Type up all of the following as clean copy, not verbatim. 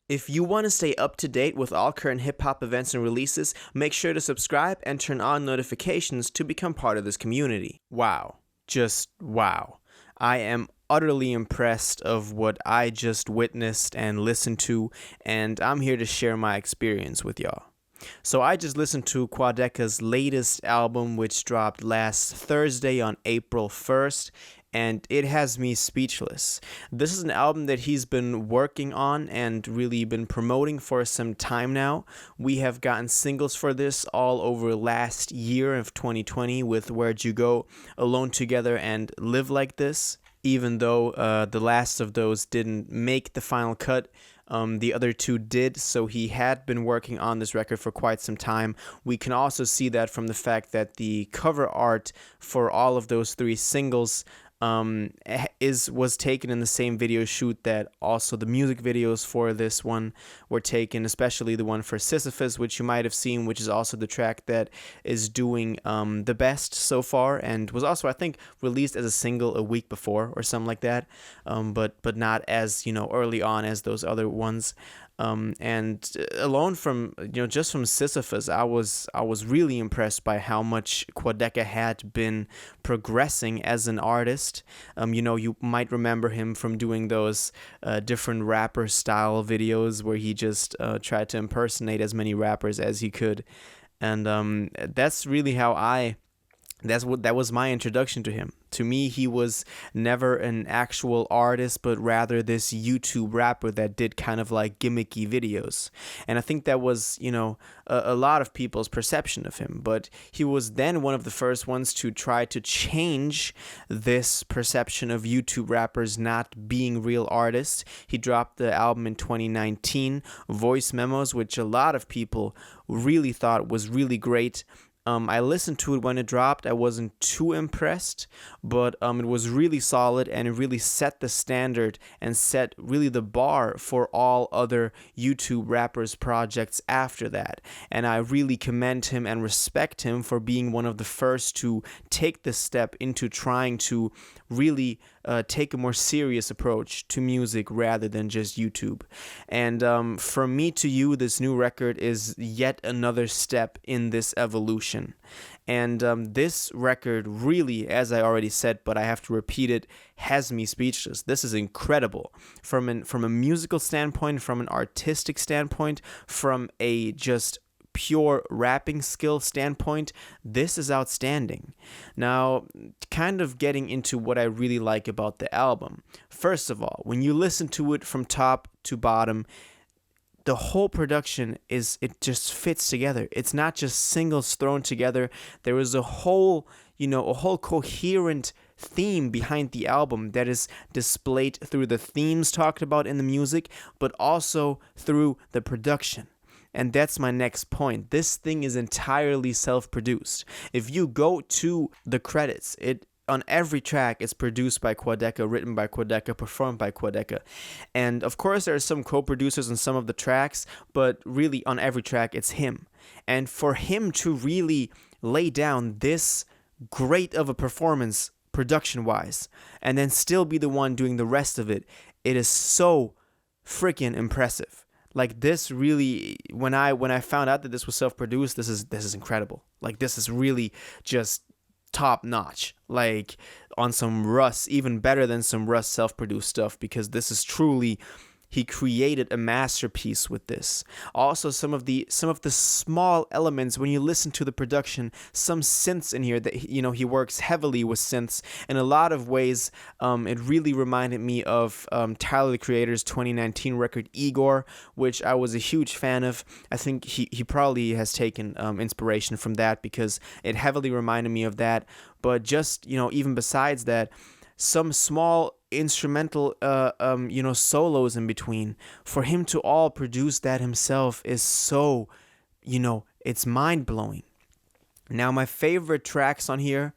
If you want to stay up to date with all current hip hop events and releases, make sure to subscribe and turn on notifications to become part of this community. Wow. Just wow. I am utterly impressed of what I just witnessed and listened to, and I'm here to share my experience with y'all. So I just listened to Quadeca's latest album, which dropped last Thursday on April 1st, and it has me speechless. This is an album that he's been working on and really been promoting for some time now. We have gotten singles for this all over last year of 2020 with Where'd You Go, Alone Together, and Live Like This. Even though the last of those didn't make the final cut, the other two did, so he had been working on this record for quite some time. We can also see that from the fact that the cover art for all of those three singles was taken in the same video shoot that also the music videos for this one were taken, especially the one for Sisyphus, which you might have seen, which is also the track that is doing the best so far, and was also, I think, released as a single a week before or something like that, but not as, early on as those other ones. And alone from just from Sisyphus, I was really impressed by how much Quadeca had been progressing as an artist. You might remember him from doing those different rapper style videos where he just tried to impersonate as many rappers as he could, and that's really how that was my introduction to him. To me, he was never an actual artist, but rather this YouTube rapper that did kind of like gimmicky videos. And I think that was, a lot of people's perception of him. But he was then one of the first ones to try to change this perception of YouTube rappers not being real artists. He dropped the album in 2019, Voice Memos, which a lot of people really thought was really great. I listened to it when it dropped. I wasn't too impressed, but it was really solid, and it really set the standard and set really the bar for all other YouTube rappers' projects after that. And I really commend him and respect him for being one of the first to take this step into trying to really take a more serious approach to music rather than just YouTube. And from me to you, this new record is yet another step in this evolution. And this record really, as I already said, but I have to repeat it, has me speechless. This is incredible from a musical standpoint, from an artistic standpoint, from a just pure rapping skill standpoint. This is outstanding. Now, kind of getting into what I really like about the album. First of all, when you listen to it from top to bottom, the whole production it just fits together. It's not just singles thrown together. There is a whole coherent theme behind the album that is displayed through the themes talked about in the music, but also through the production. And that's my next point. This thing is entirely self-produced. If you go to the credits, on every track it's produced by Quadeca, written by Quadeca, performed by Quadeca. And of course there are some co-producers on some of the tracks, but really on every track it's him. And for him to really lay down this great of a performance production-wise, and then still be the one doing the rest of it, it is so freaking impressive. Like, this really, when I found out that this was self-produced, this is incredible. Like, this is really just top notch. Like, on some Russ, even better than some Russ self-produced stuff, because this is truly, he created a masterpiece with this. Also, some of the small elements when you listen to the production, some synths in here that he works heavily with synths in a lot of ways. It really reminded me of Tyler the Creator's 2019 record Igor, which I was a huge fan of. I think he probably has taken inspiration from that because it heavily reminded me of that. But just even besides that, some small instrumental solos in between, for him to all produce that himself is so it's mind-blowing. Now, my favorite tracks on here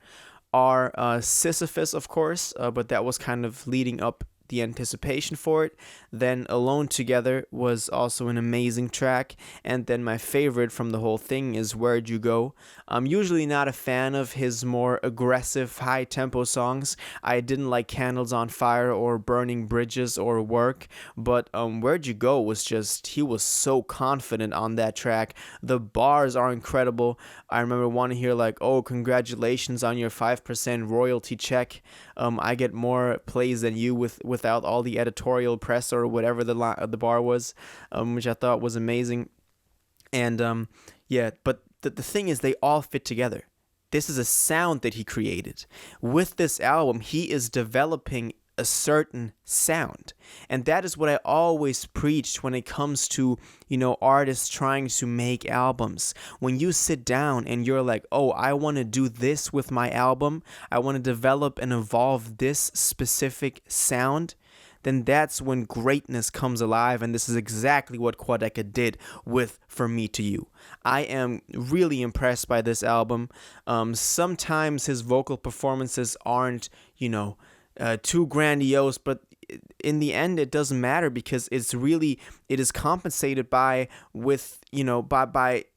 are Sisyphus, of course, but that was kind of leading up the anticipation for it. Then Alone Together was also an amazing track. And then my favorite from the whole thing is Where'd You Go? I'm usually not a fan of his more aggressive, high-tempo songs. I didn't like Candles on Fire or Burning Bridges or Work, but Where'd You Go was just, he was so confident on that track. The bars are incredible. I remember wanting to hear like, oh, congratulations on your 5% royalty check. I get more plays than you without all the editorial press or whatever the bar was, which I thought was amazing. And yeah, but the thing is, they all fit together. This is a sound that he created. With this album, he is developing a certain sound. And that is what I always preached when it comes to, artists trying to make albums. When you sit down and you're like, oh, I want to do this with my album, I want to develop and evolve this specific sound, then that's when greatness comes alive, and this is exactly what Quadeca did with From Me to You. I am really impressed by this album. Sometimes his vocal performances aren't, too grandiose, but in the end it doesn't matter, because it is compensated by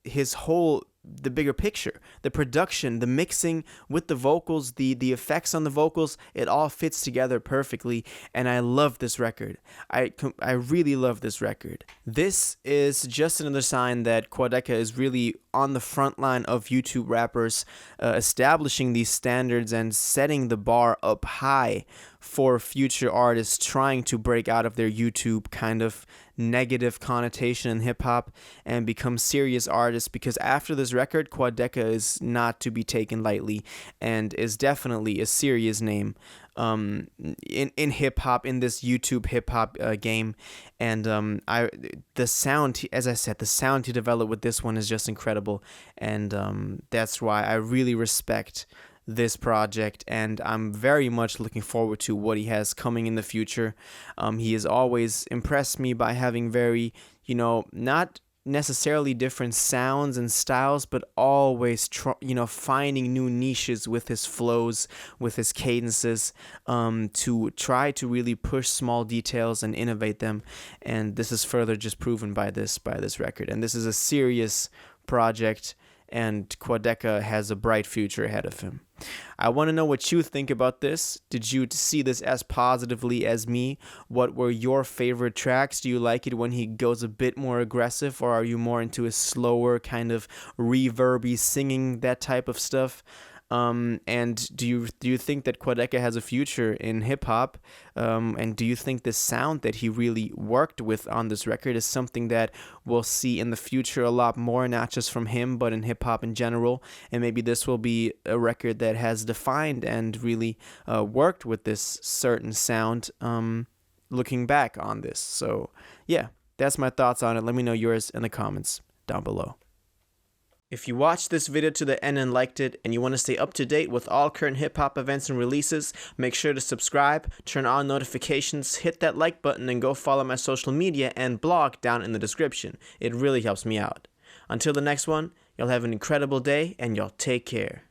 his whole, the bigger picture, the production, the mixing with the vocals, the effects on the vocals, it all fits together perfectly, and I love this record. I really love this record. This is just another sign that Quadeca is really on the front line of YouTube rappers, establishing these standards and setting the bar up high for future artists trying to break out of their YouTube kind of negative connotation in hip-hop and become serious artists, because after this record, Quadeca is not to be taken lightly and is definitely a serious name in hip-hop, in this YouTube hip-hop game. And the sound, as I said, the sound he developed with this one is just incredible, and that's why I really respect this project, and I'm very much looking forward to what he has coming in the future. He has always impressed me by having very, not necessarily different sounds and styles, but always finding new niches with his flows, with his cadences, to try to really push small details and innovate them. And this is further just proven by this record. And this is a serious project, and Quadeca has a bright future ahead of him. I want to know what you think about this. Did you see this as positively as me? What were your favorite tracks? Do you like it when he goes a bit more aggressive, or are you more into a slower kind of reverby singing, that type of stuff? And do you think that Quadeca has a future in hip hop? And do you think the sound that he really worked with on this record is something that we'll see in the future a lot more, not just from him, but in hip hop in general? And maybe this will be a record that has defined and really worked with this certain sound, looking back on this. So yeah, that's my thoughts on it. Let me know yours in the comments down below. If you watched this video to the end and liked it, and you want to stay up to date with all current hip-hop events and releases, make sure to subscribe, turn on notifications, hit that like button, and go follow my social media and blog down in the description. It really helps me out. Until the next one, y'all have an incredible day, and y'all take care.